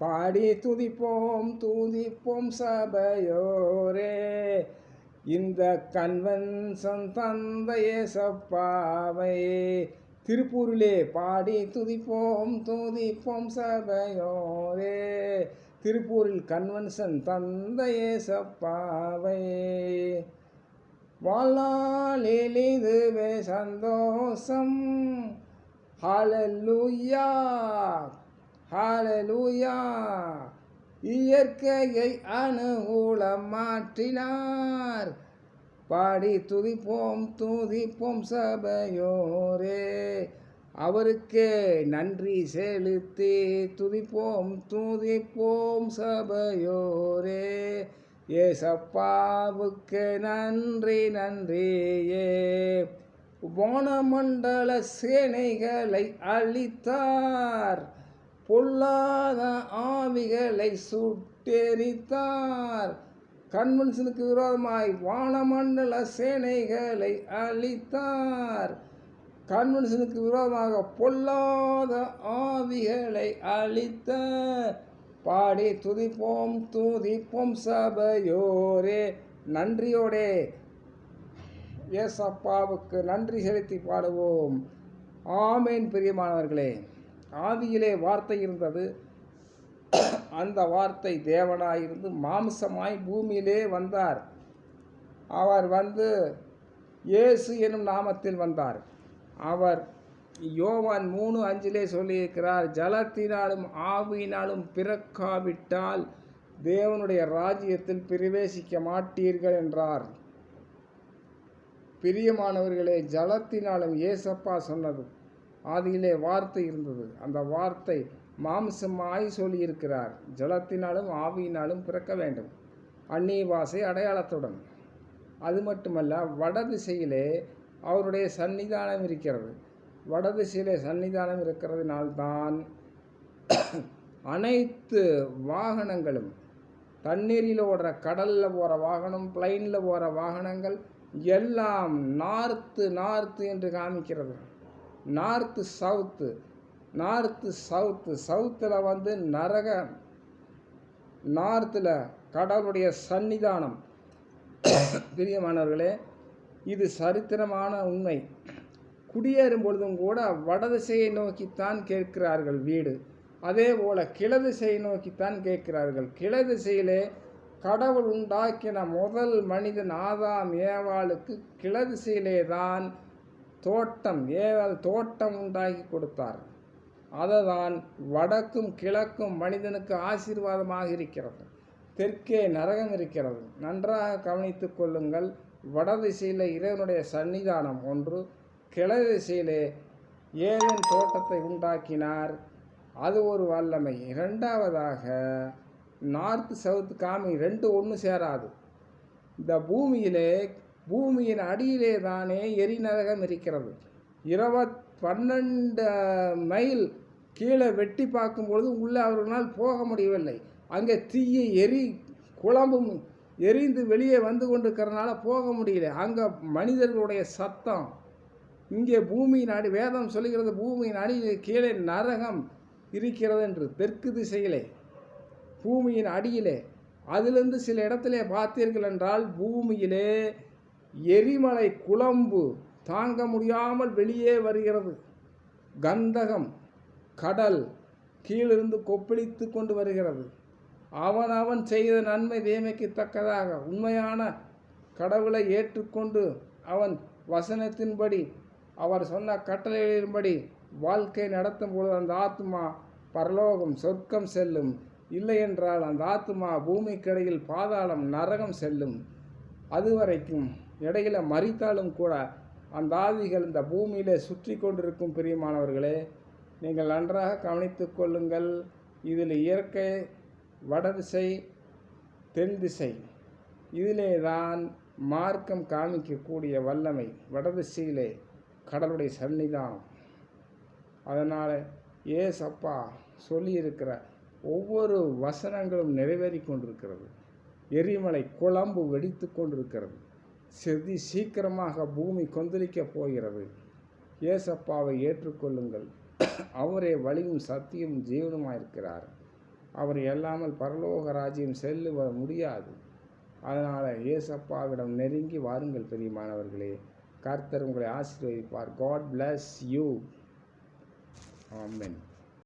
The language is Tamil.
பாடி துதிப்போம் துதிப்போம் சபையோரே, இந்த கன்வென்ஷன் தந்த ஏசப்பாவை. திருப்பூரிலே பாடி துதிப்போம் துதிப்போம் சபையோரே, திருப்பூரில் கன்வென்ஷன் தந்த ஏசப்பாவை. வாழ்நாளில் இதுவே சந்தோஷம், ஹல்லேலூயா ஹல்லேலூயா. இயற்கையை அனுகூலம் மாற்றினார், பாடி துதிப்போம் துதிப்போம் சபையோரே. அவருக்கே நன்றி செலுத்தி துதிப்போம் துதிப்போம் சபையோரே. ஏசப்பாவுக்கு நன்றி நன்றியே. வானமண்டல சேனைகளை அழித்தார், பொல்லாத ஆவிகளை சுட்டெரித்தார். கன்வென்ஷனுக்கு விரோதமாய் வானமண்டல சேனைகளை அழித்தார். கன்வென்ஷனுக்கு விரோதமாக பொல்லாத ஆவிகளை அழித்த, பாடி துதிப்போம் துதிப்போம் சபையோரே. நன்றியோடே ஏசப்பாவுக்கு நன்றி செலுத்தி பாடுவோம். ஆமேன். பிரியமானவர்களே, ஆதியிலே வார்த்தை இருந்தது, அந்த வார்த்தை தேவனாயிருந்து மாம்சமாய் பூமியிலே வந்தார். அவர் வந்து இயேசு எனும் நாமத்தில் வந்தார். அவர் யோவான் 3:5 சொல்லியிருக்கிறார், ஜலத்தினாலும் ஆவியினாலும் பிறக்காவிட்டால் தேவனுடைய ராஜ்யத்தில் பிரவேசிக்க மாட்டீர்கள் என்றார். பிரியமானவர்களே, ஜலத்தினாலும் ஏசப்பா சொன்னது, ஆதியிலே வார்த்தை இருந்தது, அந்த வார்த்தை மாம்சமாய் சொல்லியிருக்கிறார். ஜலத்தினாலும் ஆவியினாலும் பிறக்க வேண்டும், அந்நிய பாஷை அடையாளத்துடன். அது மட்டுமல்ல, வடதிசையிலே அவருடைய சன்னிதானம் இருக்கிறது. வடதிசையிலே சன்னிதானம் இருக்கிறதுனால்தான் அனைத்து வாகனங்களும், தண்ணீரில் ஓடுற, கடலில் போகிற வாகனம், பிளைனில் போகிற வாகனங்கள் எல்லாம் நார்த்து என்று காமிக்கிறது. North south. சவுத்தில் வந்து நரகம், நார்த்தில் கடவுளுடைய சன்னிதானம். பிரியமானவர்களே, இது சரித்திரமான உண்மை. குடியேறும் பொழுதும் கூட வடதிசையை நோக்கித்தான் கேட்கிறார்கள் வீடு. அதே போல் கிழதிசையை நோக்கித்தான் கேட்கிறார்கள். கிழதிசையிலே கடவுள் உண்டாக்கின முதல் மனிதன் ஆதாம் ஏவாளுக்கு கிழதிசையிலே தான் தோட்டம் உண்டாக்கி கொடுத்தார். அதுதான் வடக்கும் கிழக்கும் மனிதனுக்கு ஆசீர்வாதமாக இருக்கிறது. தெற்கே நரகம் இருக்கிறது. நன்றாக கவனித்து கொள்ளுங்கள். வடதிசையில் இறைவனுடைய சன்னிதானம் ஒன்று, கிழதிசையிலே ஏதேன் தோட்டத்தை உண்டாக்கினார், அது ஒரு வல்லமை. இரண்டாவதாக நார்த்து சவுத்து காமி, ரெண்டு ஒன்று சேராது. இந்த பூமியின் அடியிலே தானே எரிநரகம் இருக்கிறது. 12 மைல் கீழே வெட்டி பார்க்கும்பொழுது உள்ளே அவர்களால் போக முடியவில்லை. அங்கே தீயை குழம்பும் எரிந்து வெளியே வந்து கொண்டிருக்கிறதுனால போக முடியல. அங்கே மனிதர்களுடைய சத்தம். இங்கே பூமியின் அடி, வேதம் சொல்லுகிறது பூமியின் அடியில் கீழே நரகம் இருக்கிறது என்று. தெற்கு திசையிலே பூமியின் அடியிலே, அதிலிருந்து சில இடத்திலே பார்த்தீர்கள் என்றால் பூமியிலே எரிமலை குழம்பு தாங்க முடியாமல் வெளியே வருகிறது. கந்தகம், கடல் கீழிருந்து கொப்பளித்து கொண்டு வருகிறது. அவன் செய்த நன்மை தீமைக்கு தக்கதாக உண்மையான கடவுளை ஏற்றுக்கொண்டு அவன் வசனத்தின்படி, அவர் சொன்ன கட்டளைகளின்படி வாழ்க்கை நடத்தும் பொழுது அந்த ஆத்மா பரலோகம் சொர்க்கம் செல்லும். இல்லை என்றால் அந்த ஆத்மா பூமிக்கடையில் பாதாளம் நரகம் செல்லும். அதுவரைக்கும் இடையில மறித்தாலும் கூட அந்த ஆவிகள் இந்த பூமியிலே சுற்றி கொண்டிருக்கும். பிரியமானவர்களே, நீங்கள் நன்றாக கவனித்து கொள்ளுங்கள். இதில் இயற்கை வடதிசை தென் திசை, இதிலே தான் மார்க்கம் காமிக்கக்கூடிய வல்லமை. வடதிசையிலே கடவுளுடைய சன்னிதானம். அதனால் ஏசப்பா சொல்லியிருக்கிற ஒவ்வொரு வசனங்களும் நிறைவேறி கொண்டிருக்கிறது. எரிமலை குழம்பு வெடித்து கொண்டிருக்கிறது. சீக்கிரமாக பூமி கொந்தளிக்கப் போகிறது. ஏசப்பாவை ஏற்றுக்கொள்ளுங்கள். அவரே வழியும் சத்தியும் ஜீவனுமாயிருக்கிறார். அவர் இல்லாமல் பரலோக ராஜ்யம் செல்ல முடியாது. அதனால் ஏசப்பாவிடம் நெருங்கி வாருங்கள் பிரியமானவர்களே. கர்த்தர் உங்களை ஆசீர்வதிப்பார். God bless you. Amen.